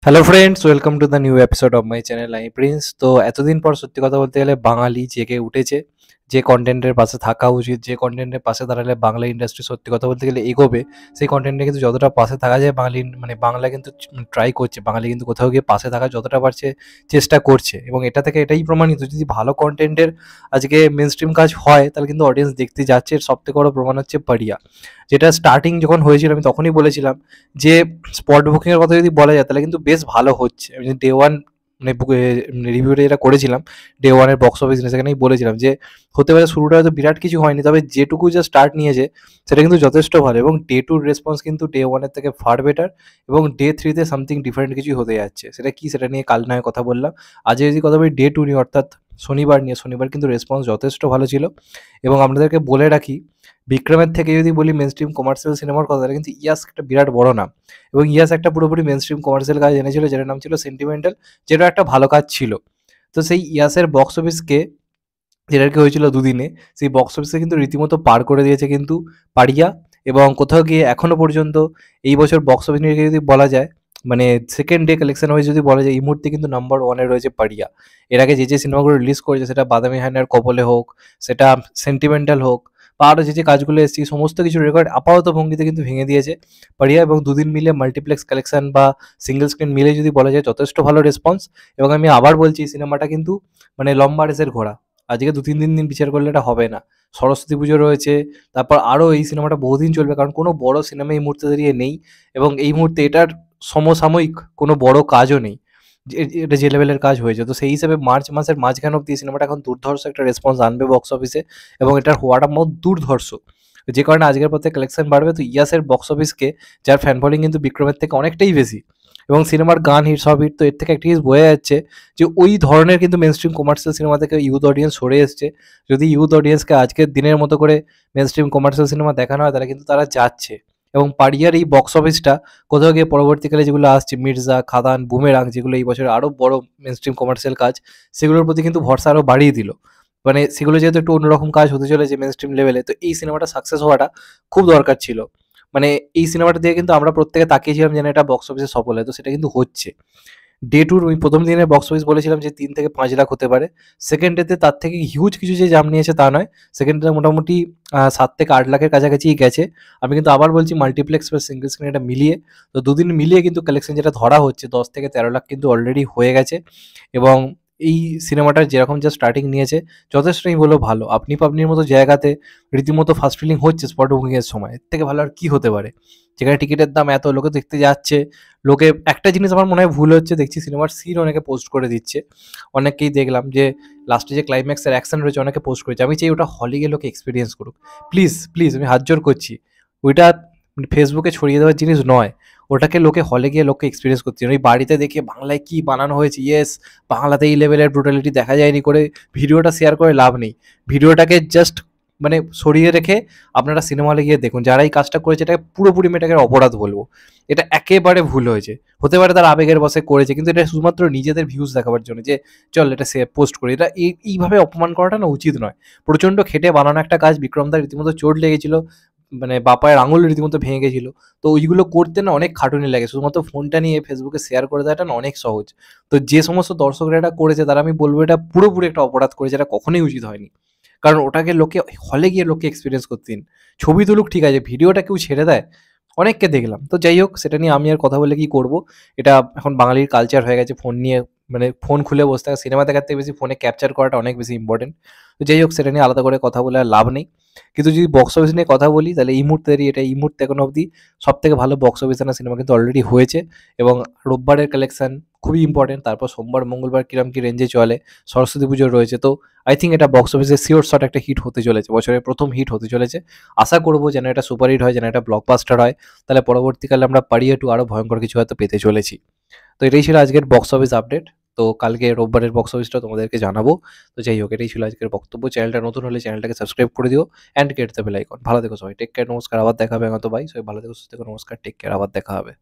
Hello friends, welcome to the new episode of my channel I Prince. তো এতদিন পর সত্যি কথা বলতে গেলে বাঙালি জেগে উঠেছে। যে কন্টেন্টের পাশে থাকা উচিত, যে কন্টেন্টের পাশে দাঁড়ালে বাংলা ইন্ডাস্ট্রি সত্যি কথা বলতে গেলে এগোবে, সেই কন্টেন্টে কিন্তু যতটা পাশে থাকা যায় বাঙালি মানে বাংলা কিন্তু ট্রাই করছে। বাঙালি কিন্তু কোথাও গিয়ে পাশে থাকার যতটা পারছে চেষ্টা করছে, এবং এটা থেকে এটাই প্রমাণিত যদি ভালো কন্টেন্টের আজকে মেন স্ট্রিম কাজ হয় তাহলে কিন্তু অডিয়েন্স দেখতে যাচ্ছে। এর সবথেকে বড় প্রমাণ হচ্ছে পাড়িয়া, যেটা স্টার্টিং যখন হয়েছিল আমি তখনই বলেছিলাম যে স্পট বুকিং এর কথা যদি বলা যায় তাহলে কিন্তু বেশ ভালো হচ্ছে। আমি ডে ওয়ান মানে রিভিউটা যেটা করেছিলাম ডে ওয়ানের বক্স অফিস সেখানেই বলেছিলাম যে হতে পারে শুরুটা হয়তো বিরাট কিছু হয়নি, তবে যেটুকু যা স্টার্ট নিয়েছে সেটা কিন্তু যথেষ্ট ভালো, এবং ডে টুর রেসপন্স কিন্তু ডে ওয়ানের থেকে ফার বেটার, এবং ডে থ্রিতে সামথিং ডিফারেন্ট কিছুই হতে যাচ্ছে। সেটা কি সেটা নিয়ে কাল নয় কথা বললাম। আজকে যদি কথা বলি ডে টু নিয়ে, অর্থাৎ শনিবার নিয়ে, শনিবার কিন্তু রেসপন্স যথেষ্ট ভালো ছিল। এবং আপনাদেরকে বলে রাখি, বিক্রমের থেকে যদি বলি মেন স্ট্রিম কমার্শিয়াল সিনেমার কথা, তাহলে কিন্তু ইয়াস একটা বিরাট বড় নাম, এবং ইয়াস একটা পুরোপুরি মেন স্ট্রিম কমার্শিয়াল কাজ এনেছিল যেটার নাম ছিল সেন্টিমেন্টাল, যেটা একটা ভালো কাজ ছিল। তো সেই ইয়াসের বক্স অফিসকে, যেটার কি হয়েছিল দুদিনে, সেই বক্স অফিসে কিন্তু রীতিমতো পার করে দিয়েছে কিন্তু পাড়িয়া। এবং কোথাও গিয়ে এখনো পর্যন্ত এই বছর বক্স অফিস নিয়ে যদি বলা যায়, মানে সেকেন্ড ডে কালেকশন ওয়াইজ যদি বলা যায়, এই মুহূর্তে কিন্তু নাম্বার ওয়ানে রয়েছে পাড়িয়া। এর আগে যে সিনেমাগুলো রিলিজ করেছে, সেটা বাদামি হায়নার কবলে হোক, সেটা সেন্টিমেন্টাল হোক, বা আরও যে কাজগুলো এসেছে, সমস্ত কিছু রেকর্ড আপাতত ভঙ্গিতে কিন্তু ভেঙে দিয়েছে পাড়িয়া। এবং দুদিন মিলে মাল্টিপ্লেক্স কালেকশন বা সিঙ্গেল স্ক্রিন মিলে যদি বলা যায়, যথেষ্ট ভালো রেসপন্স। এবং আমি আবার বলছি, এই সিনেমাটা কিন্তু মানে লম্বা রেসের ঘোড়া, আজকে ২-৩ দিন বিচার করলে এটা হবে না। সরস্বতী পুজো রয়েছে, তারপর আরও এই সিনেমাটা বহুদিন চলবে, কারণ কোনো বড় সিনেমা এই মুহূর্তে দাঁড়িয়ে নেই, এবং এই মুহূর্তে এটার সমসাময়িক কোনো বড় কাজও নেই। এটা যে লেভেলের কাজ হয়েছে, তো সেই হিসেবে মার্চ মাসের মাঝখান অব্দি সিনেমাটা এখন দুর্ধর্ষ একটা রেসপন্স আনবে বক্স অফিসে, এবং এটার হওয়াটা দুর্ধর্ষ, যে কারণে আজকের পর থেকে কালেকশন বাড়বে। তো ইয়াসের বক্স অফিসকে, যার ফ্যান ফলোইং কিন্তু বিক্রমের থেকে অনেকটাই বেশি, এবং সিনেমার গান হিট সব হিট, তো এর থেকে একটা জিনিস বোঝা যাচ্ছে যে ওই ধরনের কিন্তু মেন স্ট্রিম কমার্শিয়াল সিনেমা থেকে ইউথ অডিয়েন্স সরে এসছে। যদি ইউথ অডিয়েন্সকে আজকের দিনের মতো করে মেন স্ট্রিম কমার্শিয়াল সিনেমা দেখানো হয়, তাহলে কিন্তু তারা যাচ্ছে। এবং পাড়িয়ার এই বক্স অফিসটা কোথাও গিয়ে পরবর্তীকালে যেগুলো আসছে, মির্জা, খাদান, বুমেরাং, যেগুলো এই বছর আরও বড় মেন স্ট্রিম কমার্শিয়াল কাজ, সেগুলোর প্রতি কিন্তু ভরসা আরও বাড়িয়ে দিল। মানে সেগুলো যেহেতু একটু অন্যরকম কাজ হতে চলেছে মেন স্ট্রিম লেভেলে, তো এই সিনেমাটা সাকসেস হওয়াটা খুব দরকার ছিল। মানে এই সিনেমাটা দিয়ে কিন্তু আমরা প্রত্যেকে তাকিয়েছিলাম যেন এটা বক্স অফিসে সফল হয়, তো সেটা কিন্তু হচ্ছে। ডে টুর ওই প্রথম দিনের বক্স অফিস বলেছিলাম যে ৩ থেকে ৫ লাখ হতে পারে। সেকেন্ড ডেতে তার থেকে হিউজ কিছু যে জাম্প নিয়েছে তা নয়, সেকেন্ড ডে মোটামুটি ৭ থেকে ৮ লাখের কাছাকাছিই গেছে। আমি কিন্তু আবার বলছি মাল্টিপ্লেক্স বা সিঙ্গেল স্ক্রিন এটা মিলিয়ে, তো দুদিন মিলিয়ে কিন্তু কালেকশন যেটা ধরা হচ্ছে ১০ থেকে ১৩ লাখ কিন্তু অলরেডি হয়ে গেছে। এবং এই সিনেমাটার যেরকম যা স্টার্টিং নিয়েছে, যথেষ্টই হলো ভালো। আপনি পাবনির মতো জায়গাতে রীতিমতো ফার্স্ট ফিলিং হচ্ছে স্পট বুকিংয়ের সময়, এর থেকে ভালো আর কী হতে পারে? যেখানে টিকিটের দাম এত, লোকে দেখতে যাচ্ছে। লোকে একটা জিনিস আমার মনে হয় ভুল হচ্ছে, দেখছি সিনেমার সিন অনেকে পোস্ট করে দিচ্ছে। অনেককেই দেখলাম যে লাস্টে যে ক্লাইম্যাক্সের অ্যাকশন রয়েছে অনেকে পোস্ট করেছে। আমি চাই ওটা হলে গিয়ে লোকে এক্সপেরিয়েন্স করুক। প্লিজ, প্লিজ আমি হাত জোড় করছি। ওইটা ফেসবুকে ছড়িয়ে দেওয়ার জিনিস নয়। ওটাকে লোকে হলে গিয়ে লোককে এক্সপেরিয়েন্স করতে হবে। ওই বাড়িতে দেখে বাংলায় কি বানানো হয়েছে, ইয়েস বাংলাতে এই লেভেলের ব্রুটালিটি দেখা যায়নি করে ভিডিওটা শেয়ার করে লাভ নেই। ভিডিওটাকে জাস্ট মানে সরিয়ে রেখে আপনারা সিনেমা হলে গিয়ে দেখুন। যারা এই কাজটা করেছে এটাকে পুরোপুরি আমি এটাকে অপরাধ বলবো। এটা একেবারে ভুল হয়েছে। হতে পারে তারা আবেগের বশে করেছে, কিন্তু এটা শুধুমাত্র নিজেদের ভিউজ দেখাবার জন্য যে চল এটা পোস্ট করি। এটা এইভাবে অপমান করাটা না উচিত নয়। প্রচণ্ড খেটে বানানো একটা কাজ, বিক্রমদার রীতিমতো চোট লেগেছিল, মানে বাপায়ের আঙুল রীতিমতো ভেঙে গেছিল। তো ওইগুলো করতে না অনেক খাটুনি লাগে। শুধুমাত্র ফোনটা নিয়ে ফেসবুকে শেয়ার করে দেওয়াটা না অনেক সহজ। তো যে সমস্ত দর্শকরা এটা করেছে তারা আমি বলবো এটা পুরোপুরি একটা অপরাধ করেছে, এটা কখনোই উচিত হয়নি। কারণ ওটাকে লোকে হলে গিয়ে লোককে এক্সপিরিয়েন্স করতে দিন। ছবি তুলুক ঠিক আছে, ভিডিওটা কেউ ছেড়ে দেয়? অনেককে দেখলাম। তো যাই হোক, সেটা নিয়ে আমি আর কথা বলে কি করব? এটা এখন বাঙালির কালচার হয়ে গেছে ফোন নিয়ে, মানে ফোন খুলে বসে থাকা। সিনেমা দেখার থেকে বেশি ফোনে ক্যাপচার করাটা অনেক বেশি ইম্পর্টেন্ট। তো যাই হোক, সেটা নিয়ে আলাদা করে কথা বলে আর লাভ নেই। কিন্তু যদি বক্স অফিস নিয়ে কথা বলি, তাহলে এই মুহূর্তে দাঁড়িয়ে এটা এই মুহূর্তে এখনো অবধি সবথেকে ভালো বক্স অফিস আনা সিনেমা কিন্তু অলরেডি হয়েছে। এবং রোববারের কালেকশন খুবই ইম্পর্টেন্ট। তারপর সোমবার, মঙ্গলবার কিরম কি রেঞ্জে চলে। সরস্বতী পুজো রয়েছে। তো আই থিঙ্ক এটা বক্স অফিসে সিওর শট একটা হিট হতে চলেছে। বছরের প্রথম হিট হতে চলেছে। আশা করব যেন এটা সুপার হিট হয়, যেন এটা ব্লকবাস্টার হয়। তাহলে পরবর্তীকালে আমরা পাড়িয়ে টু আরও ভয়ঙ্কর কিছু হয়তো পেতে চলেছি। তো এটাই ছিল আজকের বক্স অফিস আপডেট। তো কালকে রোববারের বক্স অফিসটা তোমাদেরকে জানাবো। তো যাই হোক, এটাই ছিল আজকের বক্তব্য। চ্যানেলটা নতুন হলে চ্যানেলটাকে সাবস্ক্রাইব করে দিও and get the bell icon. ভালো থেকো সবাই। Take care. নমস্কার। আবার দেখা হবে হয়তো ভাই। সবাই ভালো থেকো, সুস্থ থেকো। নমস্কার। Take care. আবার দেখা হবে।